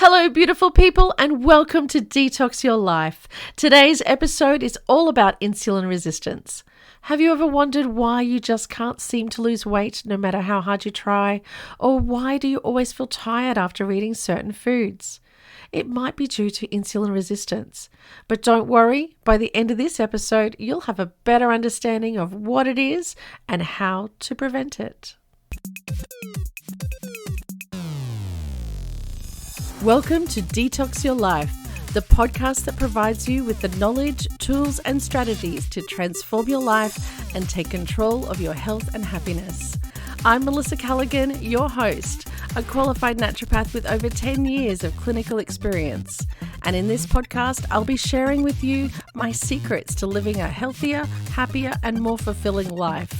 Hello, beautiful people, and welcome to Detox Your Life. Today's episode is all about insulin resistance. Have you ever wondered why you just can't seem to lose weight no matter how hard you try? Or why do you always feel tired after eating certain foods? It might be due to insulin resistance. But don't worry, by the end of this episode, you'll have a better understanding of what it is and how to prevent it. Welcome to Detox Your Life, the podcast that provides you with the knowledge, tools, and strategies to transform your life and take control of your health and happiness. I'm Melissa Callaghan, your host, a qualified naturopath with over 10 years of clinical experience. And in this podcast, I'll be sharing with you my secrets to living a healthier, happier, and more fulfilling life.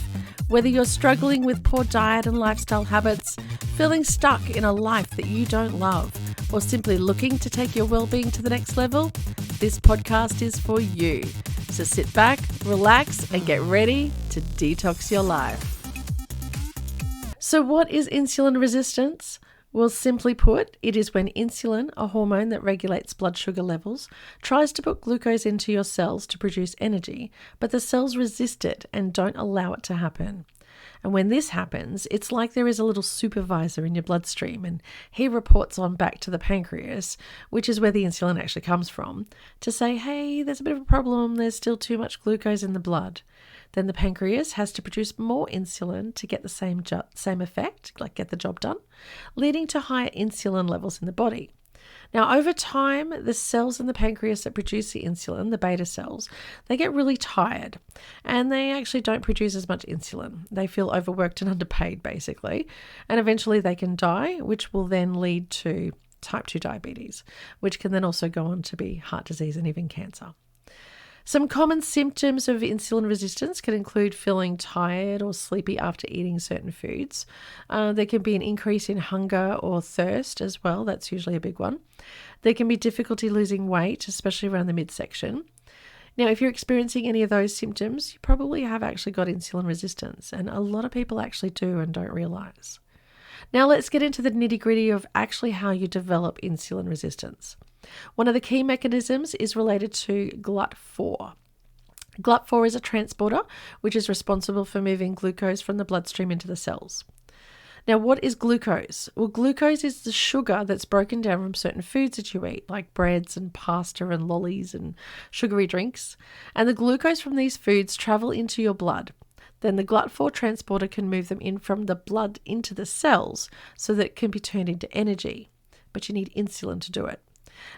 Whether you're struggling with poor diet and lifestyle habits, feeling stuck in a life that you don't love, or simply looking to take your well-being to the next level, this podcast is for you. So sit back, relax, and get ready to detox your life. So what is insulin resistance? Well, simply put, it is when insulin, a hormone that regulates blood sugar levels, tries to put glucose into your cells to produce energy, but the cells resist it and don't allow it to happen. And when this happens, it's like there is a little supervisor in your bloodstream, and he reports on back to the pancreas, which is where the insulin actually comes from, to say, hey, there's a bit of a problem, there's still too much glucose in the blood. Then the pancreas has to produce more insulin to get the same effect, like get the job done, leading to higher insulin levels in the body. Now, over time, the cells in the pancreas that produce the insulin, the beta cells, they get really tired and they actually don't produce as much insulin. They feel overworked and underpaid, basically, and eventually they can die, which will then lead to type 2 diabetes, which can then also go on to be heart disease and even cancer. Some common symptoms of insulin resistance can include feeling tired or sleepy after eating certain foods. There can be an increase in hunger or thirst as well. That's usually a big one. There can be difficulty losing weight, especially around the midsection. Now, if you're experiencing any of those symptoms, you probably have actually got insulin resistance, and a lot of people actually do and don't realize. Now, let's get into the nitty-gritty of actually how you develop insulin resistance. One of the key mechanisms is related to GLUT4. GLUT4 is a transporter which is responsible for moving glucose from the bloodstream into the cells. Now, what is glucose? Well, glucose is the sugar that's broken down from certain foods that you eat, like breads and pasta and lollies and sugary drinks. And the glucose from these foods travel into your blood. Then the GLUT4 transporter can move them in from the blood into the cells so that it can be turned into energy. But you need insulin to do it.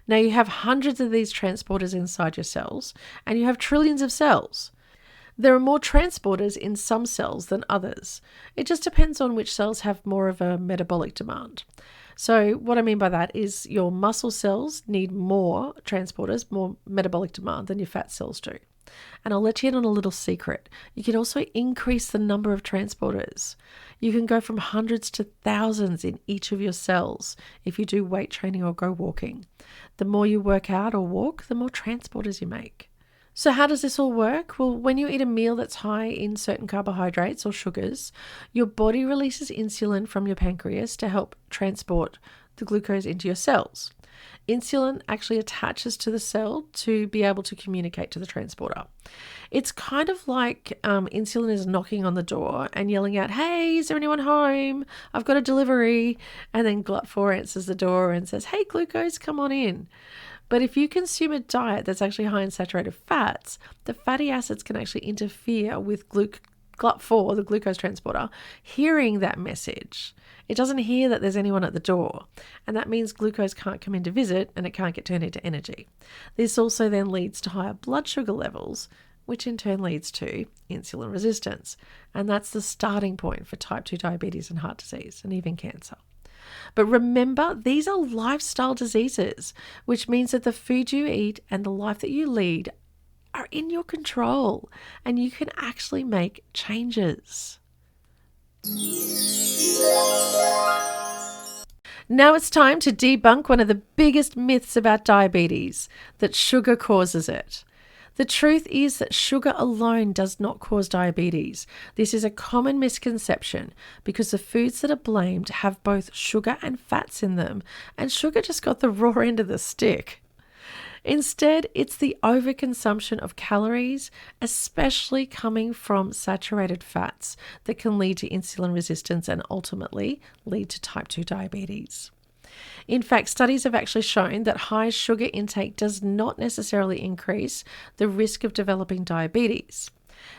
Now, you have hundreds of these transporters inside your cells, and you have trillions of cells. There are more transporters in some cells than others. It just depends on which cells have more of a metabolic demand. So what I mean by that is your muscle cells need more transporters, more metabolic demand than your fat cells do. And I'll let you in on a little secret. You can also increase the number of transporters. You can go from hundreds to thousands in each of your cells if you do weight training or go walking. The more you work out or walk, the more transporters you make. So how does this all work? Well, when you eat a meal that's high in certain carbohydrates or sugars, your body releases insulin from your pancreas to help transport the glucose into your cells. Insulin actually attaches to the cell to be able to communicate to the transporter. It's kind of like insulin is knocking on the door and yelling out, hey, is there anyone home? I've got a delivery. And then GLUT4 answers the door and says, hey, glucose, come on in. But if you consume a diet that's actually high in saturated fats, the fatty acids can actually interfere with GLUT4, the glucose transporter, hearing that message. It doesn't hear that there's anyone at the door, and that means glucose can't come in to visit and it can't get turned into energy. This also then leads to higher blood sugar levels, which in turn leads to insulin resistance, and that's the starting point for type 2 diabetes and heart disease and even cancer. But remember, these are lifestyle diseases, which means that the food you eat and the life that you lead are in your control, and you can actually make changes. Now it's time to debunk one of the biggest myths about diabetes, that sugar causes it. The truth is that sugar alone does not cause diabetes. This is a common misconception because the foods that are blamed have both sugar and fats in them, and sugar just got the raw end of the stick. Instead, it's the overconsumption of calories, especially coming from saturated fats, that can lead to insulin resistance and ultimately lead to type 2 diabetes. In fact, studies have actually shown that high sugar intake does not necessarily increase the risk of developing diabetes.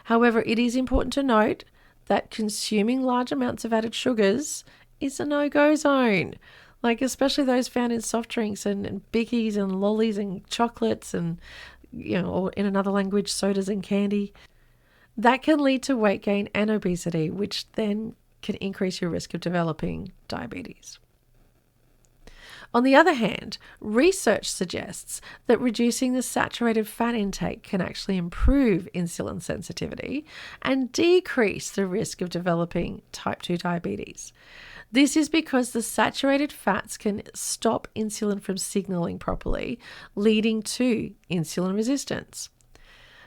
However, it is important to note that consuming large amounts of added sugars is a no-go zone. Like especially those found in soft drinks and bickies and lollies and chocolates and, or in another language, sodas and candy. That can lead to weight gain and obesity, which then can increase your risk of developing diabetes. On the other hand, research suggests that reducing the saturated fat intake can actually improve insulin sensitivity and decrease the risk of developing type 2 diabetes. This is because the saturated fats can stop insulin from signaling properly, leading to insulin resistance.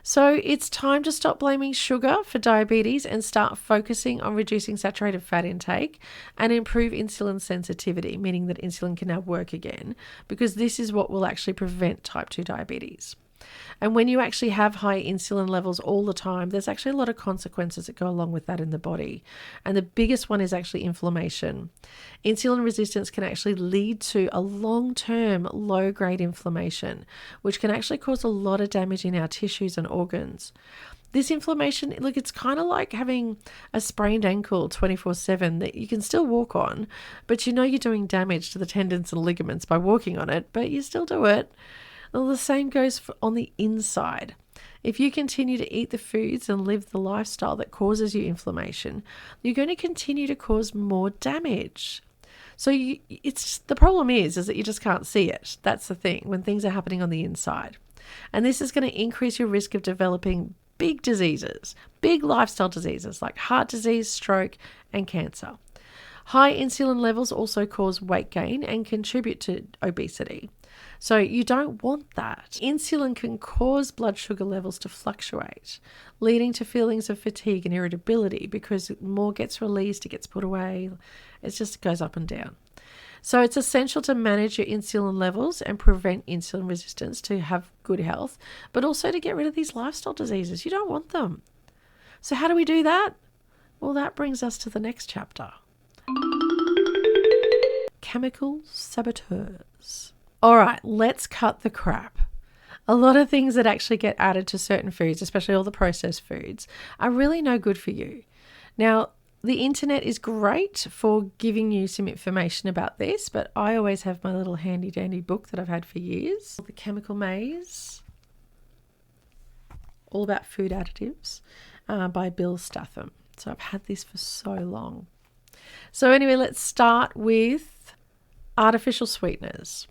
So it's time to stop blaming sugar for diabetes and start focusing on reducing saturated fat intake and improve insulin sensitivity, meaning that insulin can now work again, because this is what will actually prevent type 2 diabetes. And when you actually have high insulin levels all the time, there's actually a lot of consequences that go along with that in the body. And the biggest one is actually inflammation. Insulin resistance can actually lead to a long-term low-grade inflammation, which can actually cause a lot of damage in our tissues and organs. This inflammation, look, it's kind of like having a sprained ankle 24/7 that you can still walk on, but you know you're doing damage to the tendons and ligaments by walking on it, but you still do it. Well, the same goes on the inside. If you continue to eat the foods and live the lifestyle that causes you inflammation, you're going to continue to cause more damage. So the problem is that you just can't see it. That's the thing, when things are happening on the inside. And this is going to increase your risk of developing big diseases, big lifestyle diseases like heart disease, stroke, and cancer. High insulin levels also cause weight gain and contribute to obesity. So you don't want that. Insulin can cause blood sugar levels to fluctuate, leading to feelings of fatigue and irritability because more gets released, it gets put away. It just goes up and down. So it's essential to manage your insulin levels and prevent insulin resistance to have good health, but also to get rid of these lifestyle diseases. You don't want them. So how do we do that? Well, that brings us to the next chapter. Chemical saboteurs. All right, let's cut the crap. A lot of things that actually get added to certain foods, especially all the processed foods, are really no good for you. Now, the internet is great for giving you some information about this, but I always have my little handy dandy book that I've had for years, The Chemical Maze, all about food additives, by Bill Statham. So I've had this for so long. So anyway, let's start with artificial sweeteners.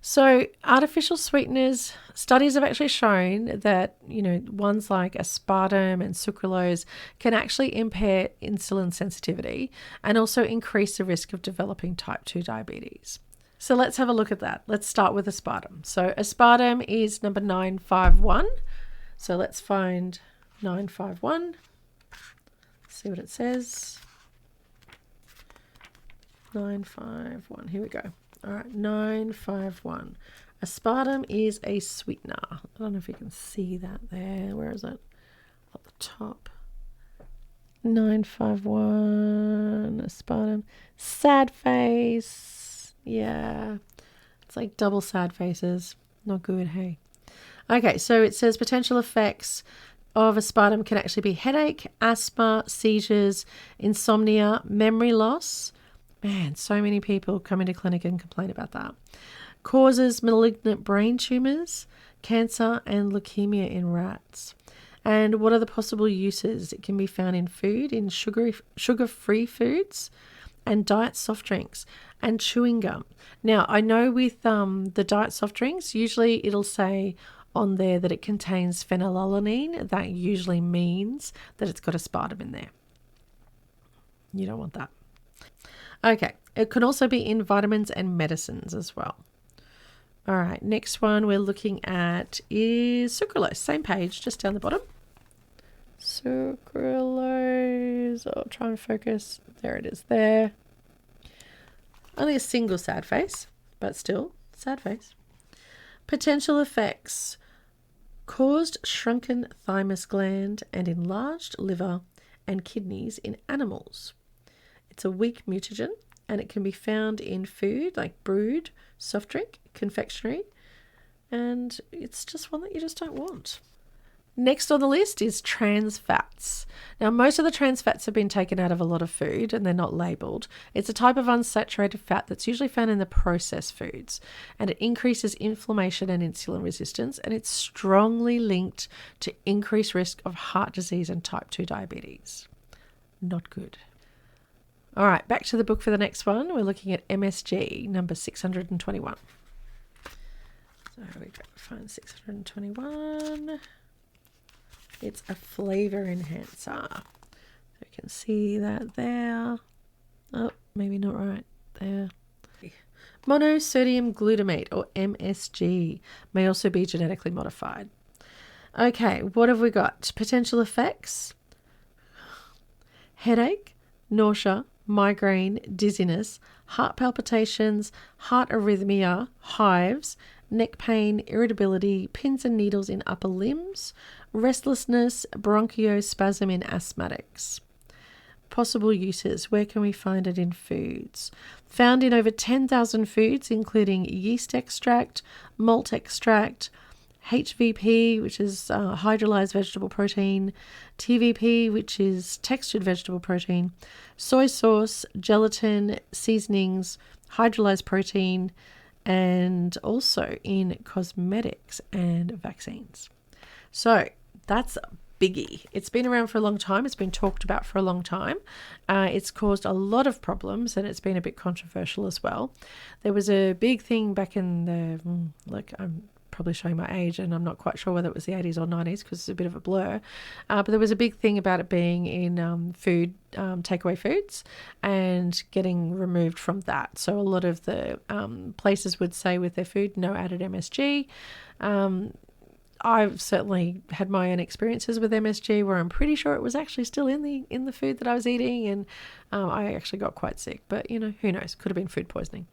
So artificial sweeteners, studies have actually shown that, ones like aspartame and sucralose can actually impair insulin sensitivity and also increase the risk of developing type 2 diabetes. So let's have a look at that. Let's start with aspartame. So aspartame is number 951. So let's find 951. See what it says. 951. Here we go. All right, 951. Aspartame is a sweetener. I don't know if you can see that there. Where is it? At the top. 951. Aspartame. Sad face. Yeah. It's like double sad faces. Not good, hey. Okay, so it says potential effects of aspartame can actually be headache, asthma, seizures, insomnia, memory loss. Man, so many people come into clinic and complain about that. Causes malignant brain tumors, cancer, and leukemia in rats. And what are the possible uses? It can be found in food, in sugar-free foods, and diet soft drinks, and chewing gum. Now, I know with the diet soft drinks, usually it'll say on there that it contains phenylalanine. That usually means that it's got aspartame in there. You don't want that. Okay, it can also be in vitamins and medicines as well. All right, next one we're looking at is sucralose. Same page, just down the bottom. Sucralose. I'll try and focus. There it is there. Only a single sad face, but still, sad face. Potential effects. Caused shrunken thymus gland and enlarged liver and kidneys in animals. It's a weak mutagen and it can be found in food like brewed, soft drink, confectionery, and it's just one that you just don't want. Next on the list is trans fats. Now, most of the trans fats have been taken out of a lot of food and they're not labelled. It's a type of unsaturated fat that's usually found in the processed foods, and it increases inflammation and insulin resistance, and it's strongly linked to increased risk of heart disease and type 2 diabetes. Not good. All right, back to the book for the next one. We're looking at MSG, number 621. So we go find 621. It's a flavor enhancer. So you can see that there. Oh, maybe not right there. Monosodium glutamate, or MSG, may also be genetically modified. Okay, what have we got? Potential effects: headache, nausea, migraine, dizziness, heart palpitations, heart arrhythmia, hives, neck pain, irritability, pins and needles in upper limbs, restlessness, bronchospasm in asthmatics. Possible uses. Where can we find it in foods? Found in over 10,000 foods, including yeast extract, malt extract, HVP, which is hydrolyzed vegetable protein, TVP, which is textured vegetable protein, soy sauce, gelatin, seasonings, hydrolyzed protein, and also in cosmetics and vaccines. So that's a biggie. It's been around for a long time. It's been talked about for a long time. It's caused a lot of problems, and it's been a bit controversial as well. There was a big thing back in the, I'm probably showing my age, and I'm not quite sure whether it was the 80s or 90s because it's a bit of a blur. But there was a big thing about it being in food, takeaway foods, and getting removed from that. So a lot of the places would say with their food, no added MSG. I've certainly had my own experiences with MSG where I'm pretty sure it was actually still in the food that I was eating, and I actually got quite sick. But, who knows? Could have been food poisoning.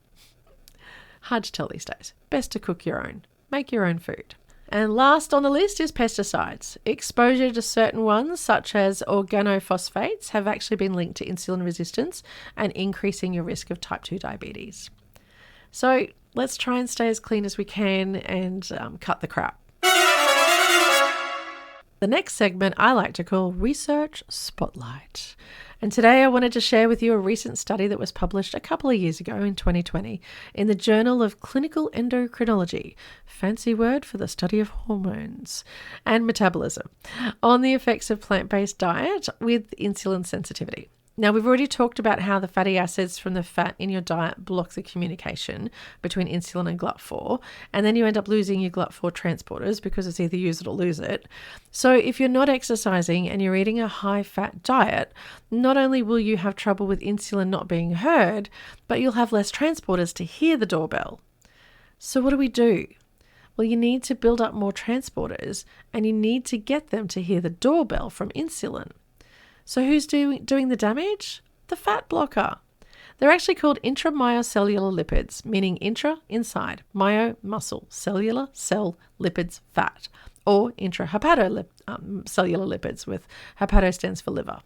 Hard to tell these days. Best to cook your own. Make your own food. And last on the list is pesticides. Exposure to certain ones, such as organophosphates, have actually been linked to insulin resistance and increasing your risk of type 2 diabetes. So let's try and stay as clean as we can and cut the crap. The next segment I like to call Research Spotlight. And today I wanted to share with you a recent study that was published a couple of years ago in 2020 in the Journal of Clinical Endocrinology, fancy word for the study of hormones and metabolism, on the effects of plant-based diet with insulin sensitivity. Now, we've already talked about how the fatty acids from the fat in your diet block the communication between insulin and GLUT4, and then you end up losing your GLUT4 transporters because it's either use it or lose it. So if you're not exercising and you're eating a high-fat diet, not only will you have trouble with insulin not being heard, but you'll have less transporters to hear the doorbell. So what do? Well, you need to build up more transporters, and you need to get them to hear the doorbell from insulin. So who's doing the damage? The fat blocker. They're actually called intramyocellular lipids, meaning intra, inside, myo, muscle, cellular, cell, lipids, fat, or intrahepatocellular lipids, with hepato stands for liver.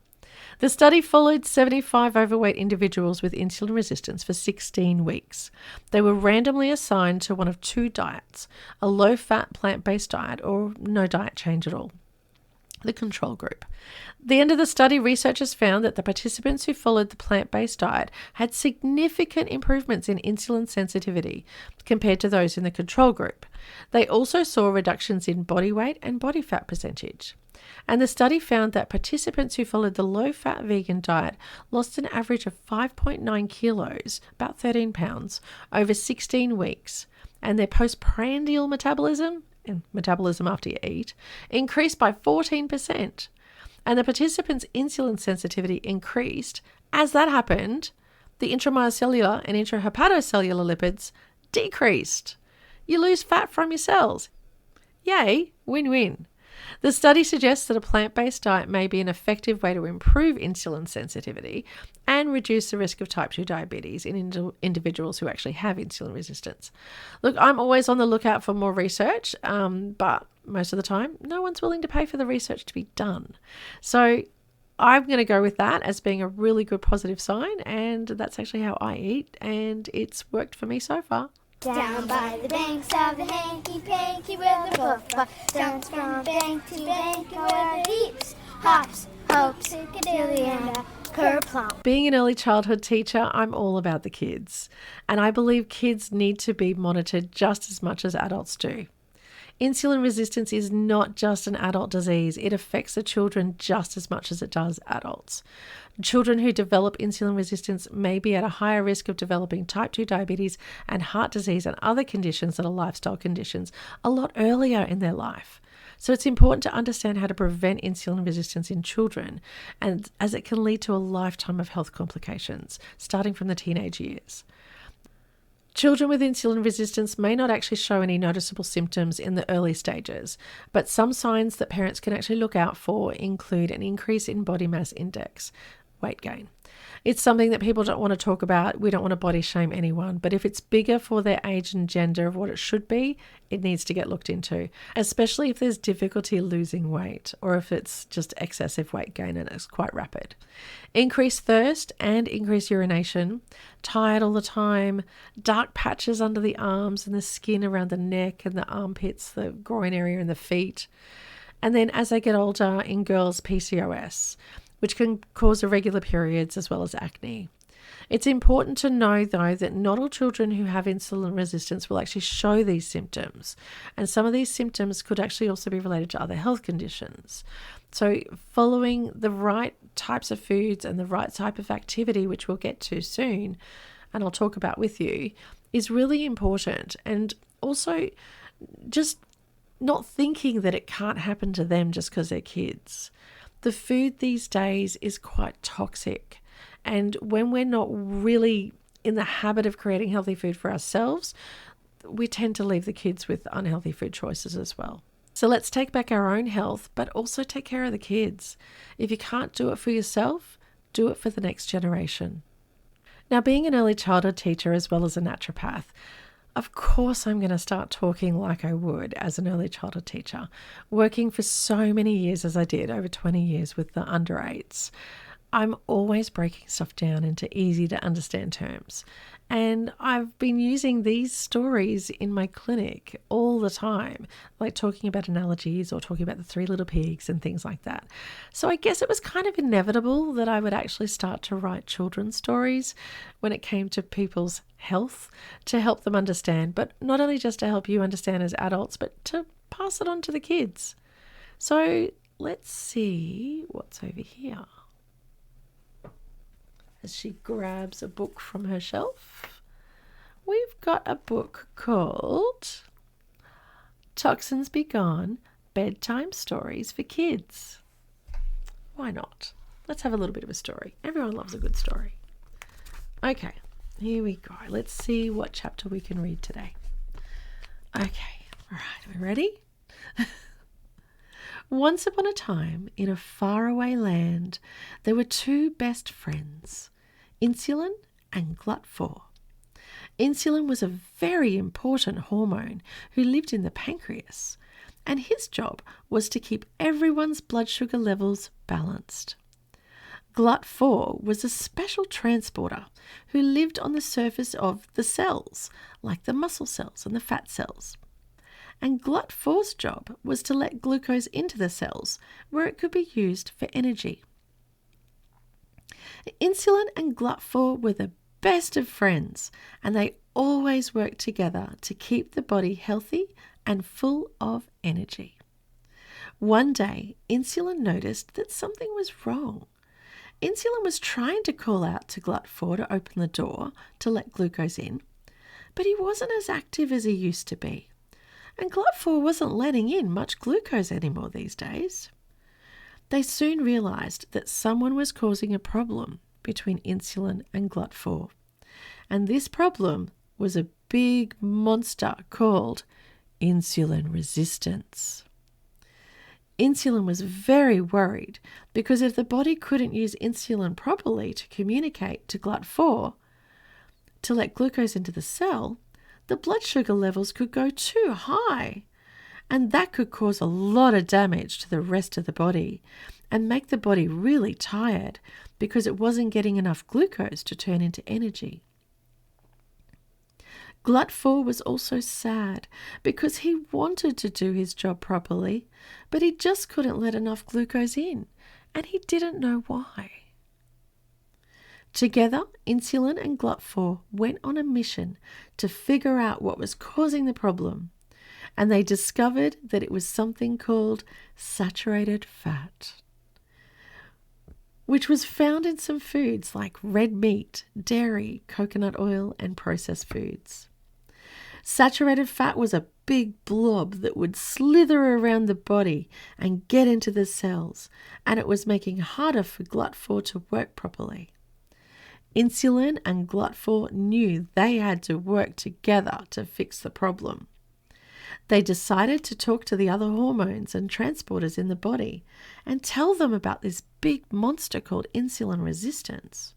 The study followed 75 overweight individuals with insulin resistance for 16 weeks. They were randomly assigned to one of two diets, a low-fat plant-based diet or no diet change at all. The control group. At the end of the study, researchers found that the participants who followed the plant-based diet had significant improvements in insulin sensitivity compared to those in the control group. They also saw reductions in body weight and body fat percentage. And the study found that participants who followed the low-fat vegan diet lost an average of 5.9 kilos, about 13 pounds, over 16 weeks, and their postprandial metabolism, and metabolism after you eat, increased by 14%. And the participants' insulin sensitivity increased. As that happened, the intramyocellular and intrahepatocellular lipids decreased. You lose fat from your cells. Yay, win-win. The study suggests that a plant-based diet may be an effective way to improve insulin sensitivity and reduce the risk of type 2 diabetes in individuals who actually have insulin resistance. Look, I'm always on the lookout for more research, but most of the time, no one's willing to pay for the research to be done. So I'm going to go with that as being a really good positive sign, and that's actually how I eat, and it's worked for me so far. Down by the banks of the hanky-panky where the brook runs from bank to bank and where the heaps, hops, hopes, piccadilly and a kerplunk. Being an early childhood teacher, I'm all about the kids, and I believe kids need to be monitored just as much as adults do. Insulin resistance is not just an adult disease. It affects the children just as much as it does adults. Children who develop insulin resistance may be at a higher risk of developing type 2 diabetes and heart disease and other conditions that are lifestyle conditions a lot earlier in their life. So it's important to understand how to prevent insulin resistance in children, and as it can lead to a lifetime of health complications, starting from the teenage years. Children with insulin resistance may not actually show any noticeable symptoms in the early stages, but some signs that parents can actually look out for include an increase in body mass index, weight gain. It's something that people don't want to talk about. We don't want to body shame anyone, but if it's bigger for their age and gender of what it should be, it needs to get looked into, especially if there's difficulty losing weight or if it's just excessive weight gain and it's quite rapid. Increased thirst and increased urination, tired all the time, dark patches under the arms and the skin around the neck and the armpits, the groin area and the feet. And then as they get older, in girls, PCOS, which can cause irregular periods as well as acne. It's important to know, though, that not all children who have insulin resistance will actually show these symptoms. And some of these symptoms could actually also be related to other health conditions. So following the right types of foods and the right type of activity, which we'll get to soon, and I'll talk about with you, is really important. And also just not thinking that it can't happen to them just because they're kids. The food these days is quite toxic. And when we're not really in the habit of creating healthy food for ourselves, we tend to leave the kids with unhealthy food choices as well. So let's take back our own health, but also take care of the kids. If you can't do it for yourself, do it for the next generation. Now, being an early childhood teacher as well as a naturopath, of course, I'm going to start talking like I would as an early childhood teacher, working for so many years as I did, over 20 years with the under 8s. I'm always breaking stuff down into easy to understand terms. And I've been using these stories in my clinic all the time, like talking about analogies or talking about the 3 little pigs and things like that. So I guess it was kind of inevitable that I would actually start to write children's stories when it came to people's health to help them understand, but not only just to help you understand as adults, but to pass it on to the kids. So let's see what's over here. As she grabs a book from her shelf, we've got a book called Toxins Be Gone, Bedtime Stories for Kids. Why not? Let's have a little bit of a story. Everyone loves a good story. Okay, here we go. Let's see what chapter we can read today. Okay, all right, are we ready? Once upon a time, in a faraway land, there were 2 best friends, Insulin and Glut4. Insulin was a very important hormone who lived in the pancreas, and his job was to keep everyone's blood sugar levels balanced. Glut4 was a special transporter who lived on the surface of the cells, like the muscle cells and the fat cells. And Glut4's job was to let glucose into the cells where it could be used for energy. Insulin and Glut4 were the best of friends, and they always worked together to keep the body healthy and full of energy. One day, Insulin noticed that something was wrong. Insulin was trying to call out to Glut4 to open the door to let glucose in, but he wasn't as active as he used to be. And Glut4 wasn't letting in much glucose anymore these days. They soon realized that someone was causing a problem between Insulin and Glut4. And this problem was a big monster called insulin resistance. Insulin was very worried because if the body couldn't use insulin properly to communicate to GLUT4 to let glucose into the cell, the blood sugar levels could go too high. And that could cause a lot of damage to the rest of the body and make the body really tired because it wasn't getting enough glucose to turn into energy. GLUT4 was also sad because he wanted to do his job properly, but he just couldn't let enough glucose in, and he didn't know why. Together, Insulin and GLUT4 went on a mission to figure out what was causing the problem, and they discovered that it was something called saturated fat, which was found in some foods like red meat, dairy, coconut oil, and processed foods. Saturated fat was a big blob that would slither around the body and get into the cells, and it was making it harder for GLUT4 to work properly. Insulin and GLUT4 knew they had to work together to fix the problem. They decided to talk to the other hormones and transporters in the body and tell them about this big monster called insulin resistance.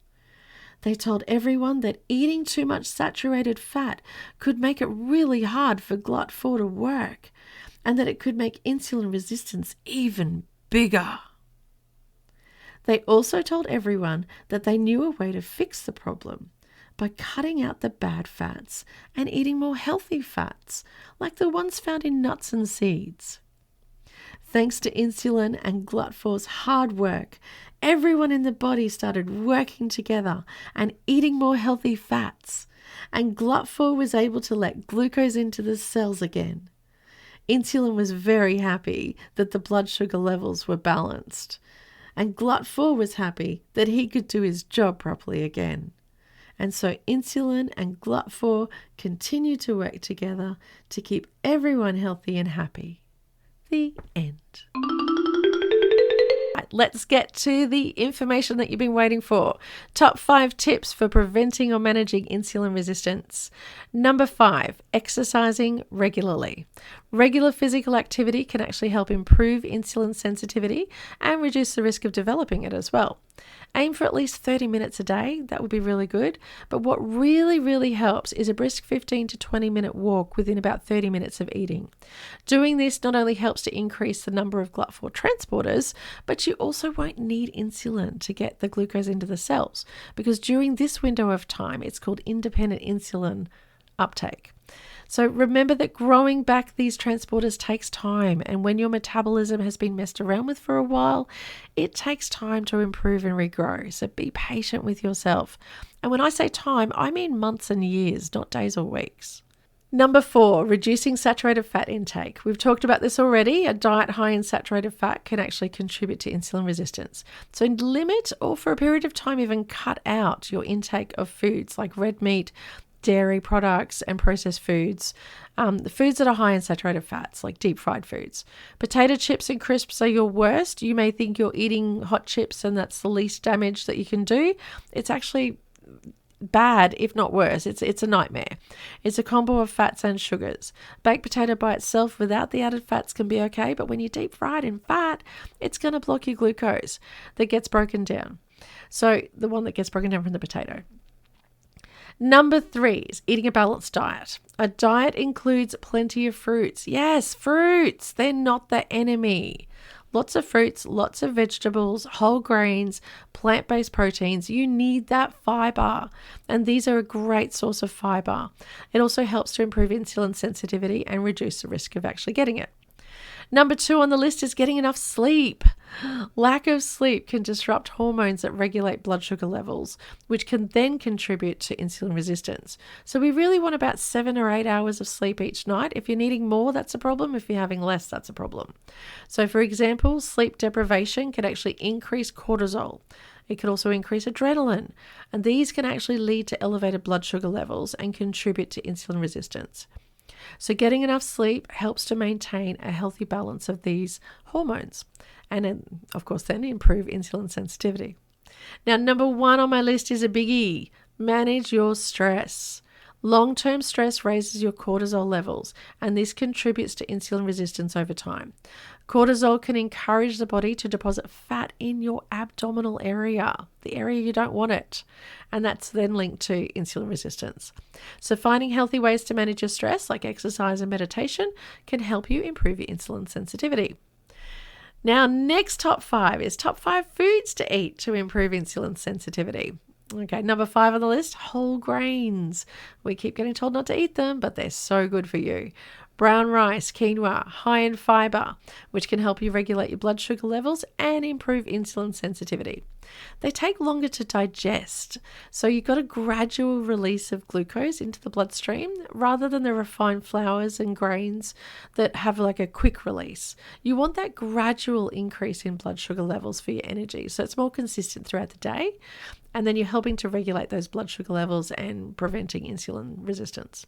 They told everyone that eating too much saturated fat could make it really hard for GLUT4 to work, and that it could make insulin resistance even bigger. They also told everyone that they knew a way to fix the problem by cutting out the bad fats and eating more healthy fats, like the ones found in nuts and seeds. Thanks to insulin and GLUT4's hard work, everyone in the body started working together and eating more healthy fats, and GLUT4 was able to let glucose into the cells again. Insulin was very happy that the blood sugar levels were balanced, and GLUT4 was happy that he could do his job properly again. And so insulin and GLUT4 continue to work together to keep everyone healthy and happy. The end. Right, let's get to the information that you've been waiting for. Top 5 tips for preventing or managing insulin resistance. Number 5, exercising regularly. Regular physical activity can actually help improve insulin sensitivity and reduce the risk of developing it as well. Aim for at least 30 minutes a day. That would be really good. But what really helps is a brisk 15 to 20 minute walk within about 30 minutes of eating. Doing this not only helps to increase the number of GLUT4 transporters, but you also won't need insulin to get the glucose into the cells, because during this window of time, it's called independent insulin uptake. So remember that growing back these transporters takes time, and when your metabolism has been messed around with for a while, it takes time to improve and regrow. So be patient with yourself. And when I say time, I mean months and years, not days or weeks. Number 4, reducing saturated fat intake. We've talked about this already. A diet high in saturated fat can actually contribute to insulin resistance. So limit, or for a period of time even cut out, your intake of foods like red meat, dairy products, and processed foods. The foods that are high in saturated fats, like deep fried foods. Potato chips and crisps are your worst. You may think you're eating hot chips and that's the least damage that you can do. It's actually bad, if not worse. It's a nightmare. It's a combo of fats and sugars. Baked potato by itself without the added fats can be okay, but when you deep fried in fat, it's going to block your glucose that gets broken down. So the one that gets broken down from the potato. Number 3 is eating a balanced diet. A diet includes plenty of fruits. Yes, fruits. They're not the enemy. Lots of fruits, lots of vegetables, whole grains, plant-based proteins. You need that fiber, and these are a great source of fiber. It also helps to improve insulin sensitivity and reduce the risk of actually getting it. Number 2 on the list is getting enough sleep. Lack of sleep can disrupt hormones that regulate blood sugar levels, which can then contribute to insulin resistance. So we really want about 7 or 8 hours of sleep each night. If you're needing more, that's a problem. If you're having less, that's a problem. So for example, sleep deprivation can actually increase cortisol. It can also increase adrenaline, and these can actually lead to elevated blood sugar levels and contribute to insulin resistance. So getting enough sleep helps to maintain a healthy balance of these hormones and, of course, then improve insulin sensitivity. Now, number 1 on my list is a biggie. Manage your stress. Long-term stress raises your cortisol levels, and this contributes to insulin resistance over time. Cortisol can encourage the body to deposit fat in your abdominal area, the area you don't want it, and that's then linked to insulin resistance. So finding healthy ways to manage your stress, like exercise and meditation, can help you improve your insulin sensitivity. Now, next top 5 is top 5 foods to eat to improve insulin sensitivity. Okay, number 5 on the list, whole grains. We keep getting told not to eat them, but they're so good for you. Brown rice, quinoa, high in fiber, which can help you regulate your blood sugar levels and improve insulin sensitivity. They take longer to digest, so you've got a gradual release of glucose into the bloodstream rather than the refined flours and grains that have like a quick release. You want that gradual increase in blood sugar levels for your energy, so it's more consistent throughout the day, and then you're helping to regulate those blood sugar levels and preventing insulin resistance.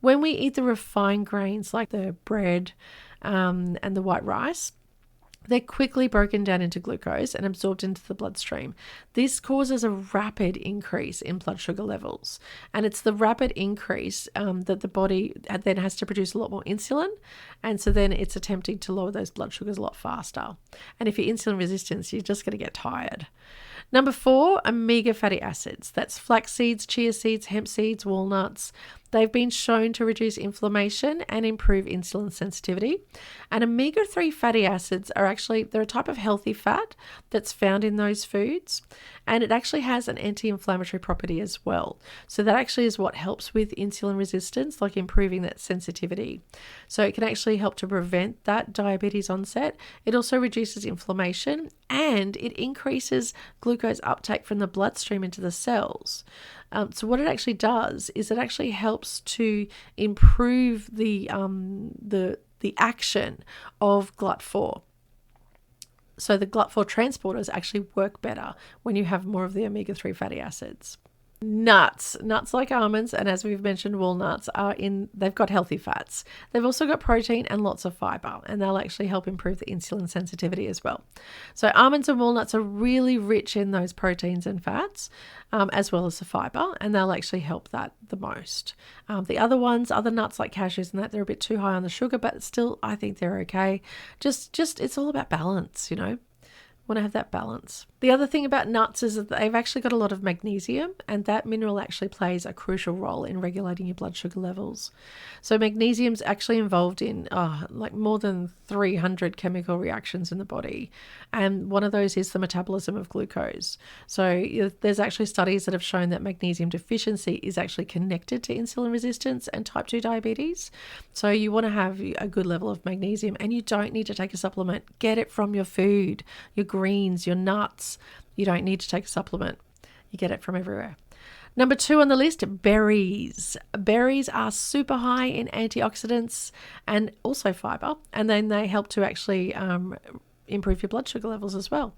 When we eat the refined grains like the bread and the white rice, they're quickly broken down into glucose and absorbed into the bloodstream. This causes a rapid increase in blood sugar levels. And it's the rapid increase that the body then has to produce a lot more insulin. And so then it's attempting to lower those blood sugars a lot faster. And if you're insulin resistant, you're just going to get tired. Number 4, omega fatty acids. That's flax seeds, chia seeds, hemp seeds, walnuts. They've been shown to reduce inflammation and improve insulin sensitivity. And omega-3 fatty acids they're a type of healthy fat that's found in those foods. And it actually has an anti-inflammatory property as well. So that actually is what helps with insulin resistance, like improving that sensitivity. So it can actually help to prevent that diabetes onset. It also reduces inflammation and it increases glucose uptake from the bloodstream into the cells. So what it actually does is it actually helps to improve the action of GLUT4. So the GLUT4 transporters actually work better when you have more of the omega-3 fatty acids. Nuts like almonds, and as we've mentioned, walnuts they've got healthy fats. They've also got protein and lots of fiber, and they'll actually help improve the insulin sensitivity as well. So almonds and walnuts are really rich in those proteins and fats, as well as the fiber, and they'll actually help that the most. The other nuts like cashews and that, they're a bit too high on the sugar, but still I think they're okay. Just it's all about balance, Want to have that balance. The other thing about nuts is that they've actually got a lot of magnesium, and that mineral actually plays a crucial role in regulating your blood sugar levels. So magnesium's actually involved in more than 300 chemical reactions in the body, and one of those is the metabolism of glucose. So there's actually studies that have shown that magnesium deficiency is actually connected to insulin resistance and type 2 diabetes. So you want to have a good level of magnesium, and you don't need to take a supplement. Get it from your food, your greens, your nuts. You don't need to take a supplement. You get it from everywhere. Number 2 on the list, berries. Berries are super high in antioxidants and also fiber, and then they help to actually improve your blood sugar levels as well.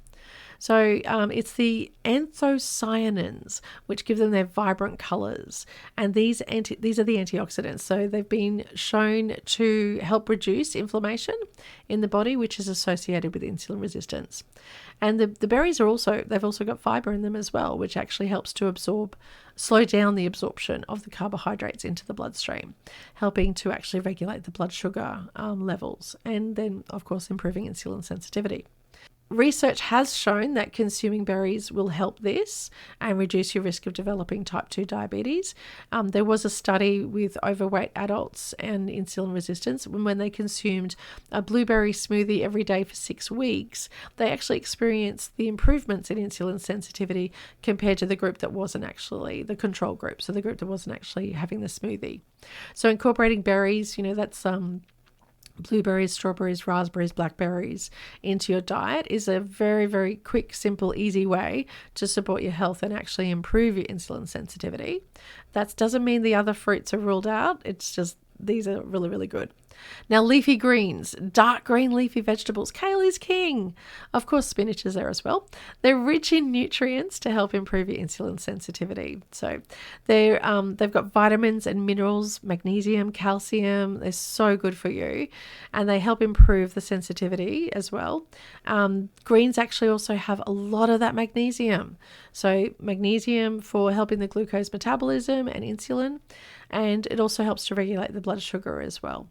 So it's the anthocyanins, which give them their vibrant colors. And these are the antioxidants. So they've been shown to help reduce inflammation in the body, which is associated with insulin resistance. And the berries they've also got fiber in them as well, which actually helps to slow down the absorption of the carbohydrates into the bloodstream, helping to actually regulate the blood sugar levels, and then, of course, improving insulin sensitivity. Research has shown that consuming berries will help this and reduce your risk of developing type 2 diabetes. There was a study with overweight adults and insulin resistance. When they consumed a blueberry smoothie every day for 6 weeks, they actually experienced the improvements in insulin sensitivity compared to the group that wasn't actually the control group, so the group that wasn't actually having the smoothie. So incorporating berries, that's blueberries, strawberries, raspberries, blackberries into your diet is a very, very quick, simple, easy way to support your health and actually improve your insulin sensitivity. That doesn't mean the other fruits are ruled out. It's just these are really, really good. Now, leafy greens, dark green leafy vegetables. Kale is king. Of course, spinach is there as well. They're rich in nutrients to help improve your insulin sensitivity. So they've got vitamins and minerals, magnesium, calcium. They're so good for you, and they help improve the sensitivity as well. Greens actually also have a lot of that magnesium. So magnesium for helping the glucose metabolism and insulin, and it also helps to regulate the blood sugar as well.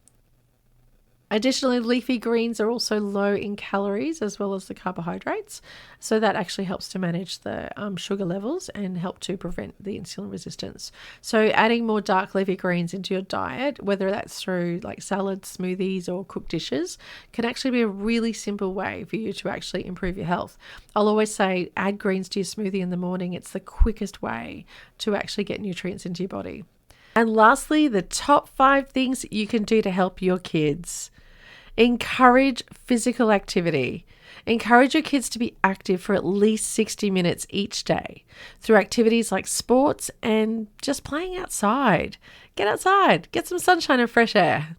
Additionally, leafy greens are also low in calories as well as the carbohydrates. So that actually helps to manage the sugar levels and help to prevent the insulin resistance. So adding more dark leafy greens into your diet, whether that's through like salads, smoothies, or cooked dishes, can actually be a really simple way for you to actually improve your health. I'll always say add greens to your smoothie in the morning. It's the quickest way to actually get nutrients into your body. And lastly, the top 5 things you can do to help your kids. Encourage physical activity. Encourage your kids to be active for at least 60 minutes each day through activities like sports and just playing outside. Get outside, get some sunshine and fresh air.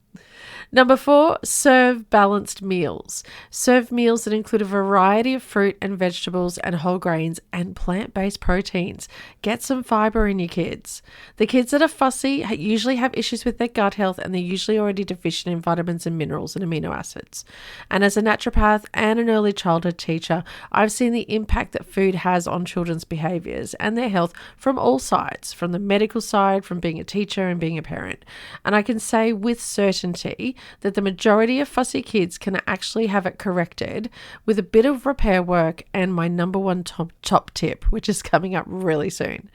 Number 4, serve balanced meals. Serve meals that include a variety of fruit and vegetables and whole grains and plant-based proteins. Get some fiber in your kids. The kids that are fussy usually have issues with their gut health, and they're usually already deficient in vitamins and minerals and amino acids. And as a naturopath and an early childhood teacher, I've seen the impact that food has on children's behaviors and their health from all sides, from the medical side, from being a teacher and being a parent. And I can say with certainty that the majority of fussy kids can actually have it corrected with a bit of repair work and my number 1 top tip, which is coming up really soon.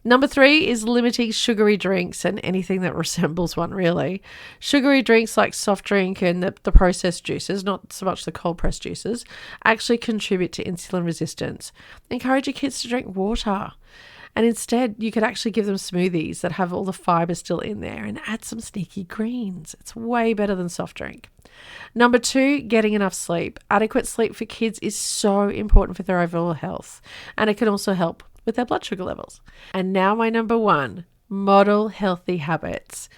Number 3 is limiting sugary drinks and anything that resembles one, really. Sugary drinks like soft drink and the processed juices, not so much the cold pressed juices, actually contribute to insulin resistance. Encourage your kids to drink water. And instead, you could actually give them smoothies that have all the fiber still in there and add some sneaky greens. It's way better than soft drink. Number 2, getting enough sleep. Adequate sleep for kids is so important for their overall health, and it can also help with their blood sugar levels. And now my number 1, model healthy habits.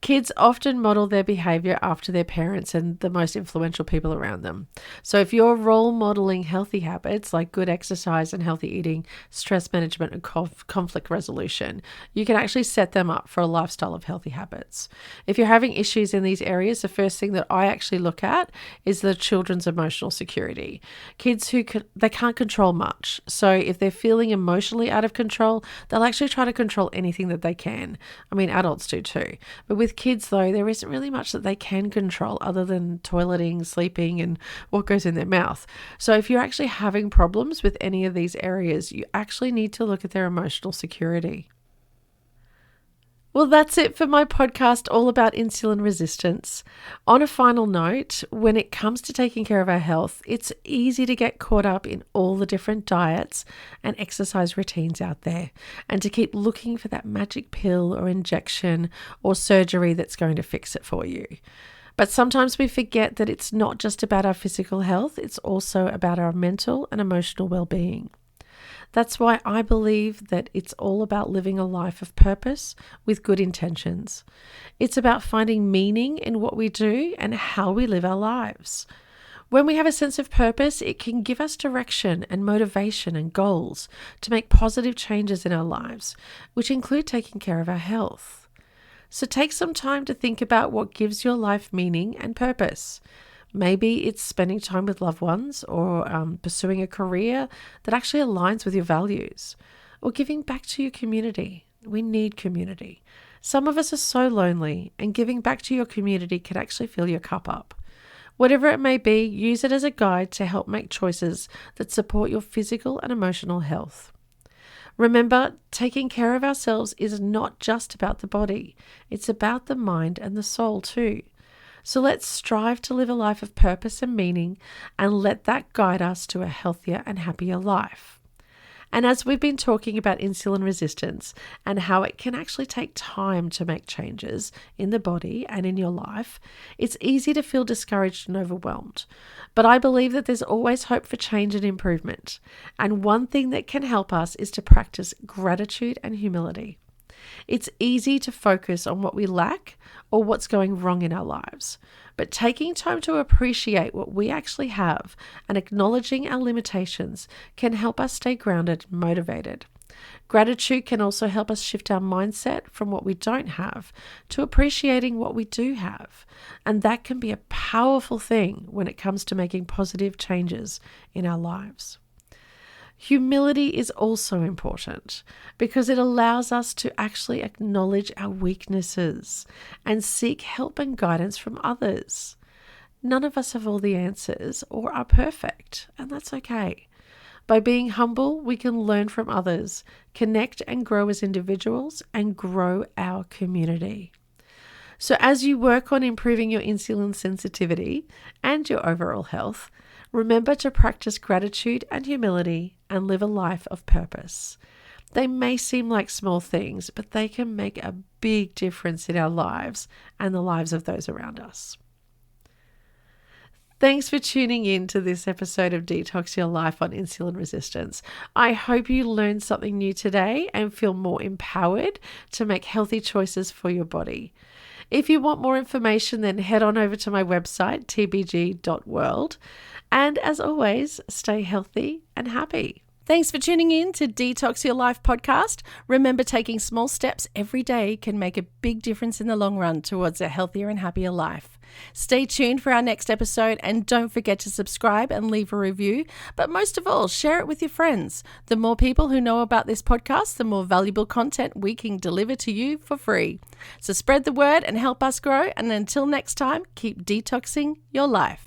Kids often model their behavior after their parents and the most influential people around them. So if you're role modeling healthy habits like good exercise and healthy eating, stress management and conflict resolution, you can actually set them up for a lifestyle of healthy habits. If you're having issues in these areas, the first thing that I actually look at is the children's emotional security. Kids they can't control much. So if they're feeling emotionally out of control, they'll actually try to control anything that they can. I mean, adults do too. But with kids, though, there isn't really much that they can control other than toileting, sleeping, and what goes in their mouth. So if you're actually having problems with any of these areas, you actually need to look at their emotional security. Well, that's it for my podcast all about insulin resistance. On a final note, when it comes to taking care of our health, it's easy to get caught up in all the different diets and exercise routines out there, and to keep looking for that magic pill or injection or surgery that's going to fix it for you. But sometimes we forget that it's not just about our physical health, it's also about our mental and emotional well-being. That's why I believe that it's all about living a life of purpose with good intentions. It's about finding meaning in what we do and how we live our lives. When we have a sense of purpose, it can give us direction and motivation and goals to make positive changes in our lives, which include taking care of our health. So take some time to think about what gives your life meaning and purpose. Maybe it's spending time with loved ones, or pursuing a career that actually aligns with your values, or giving back to your community. We need community. Some of us are so lonely, and giving back to your community can actually fill your cup up. Whatever it may be, use it as a guide to help make choices that support your physical and emotional health. Remember, taking care of ourselves is not just about the body. It's about the mind and the soul too. So let's strive to live a life of purpose and meaning, and let that guide us to a healthier and happier life. And as we've been talking about insulin resistance and how it can actually take time to make changes in the body and in your life, it's easy to feel discouraged and overwhelmed. But I believe that there's always hope for change and improvement. And one thing that can help us is to practice gratitude and humility. It's easy to focus on what we lack or what's going wrong in our lives, but taking time to appreciate what we actually have and acknowledging our limitations can help us stay grounded and motivated. Gratitude can also help us shift our mindset from what we don't have to appreciating what we do have. And that can be a powerful thing when it comes to making positive changes in our lives. Humility is also important because it allows us to actually acknowledge our weaknesses and seek help and guidance from others. None of us have all the answers or are perfect, and that's okay. By being humble, we can learn from others, connect and grow as individuals, and grow our community. So as you work on improving your insulin sensitivity and your overall health, remember to practice gratitude and humility and live a life of purpose. They may seem like small things, but they can make a big difference in our lives and the lives of those around us. Thanks for tuning in to this episode of Detox Your Life on insulin resistance. I hope you learned something new today and feel more empowered to make healthy choices for your body. If you want more information, then head on over to my website, tbg.world. And as always, stay healthy and happy. Thanks for tuning in to Detox Your Life podcast. Remember, taking small steps every day can make a big difference in the long run towards a healthier and happier life. Stay tuned for our next episode and don't forget to subscribe and leave a review. But most of all, share it with your friends. The more people who know about this podcast, the more valuable content we can deliver to you for free. So spread the word and help us grow. And until next time, keep detoxing your life.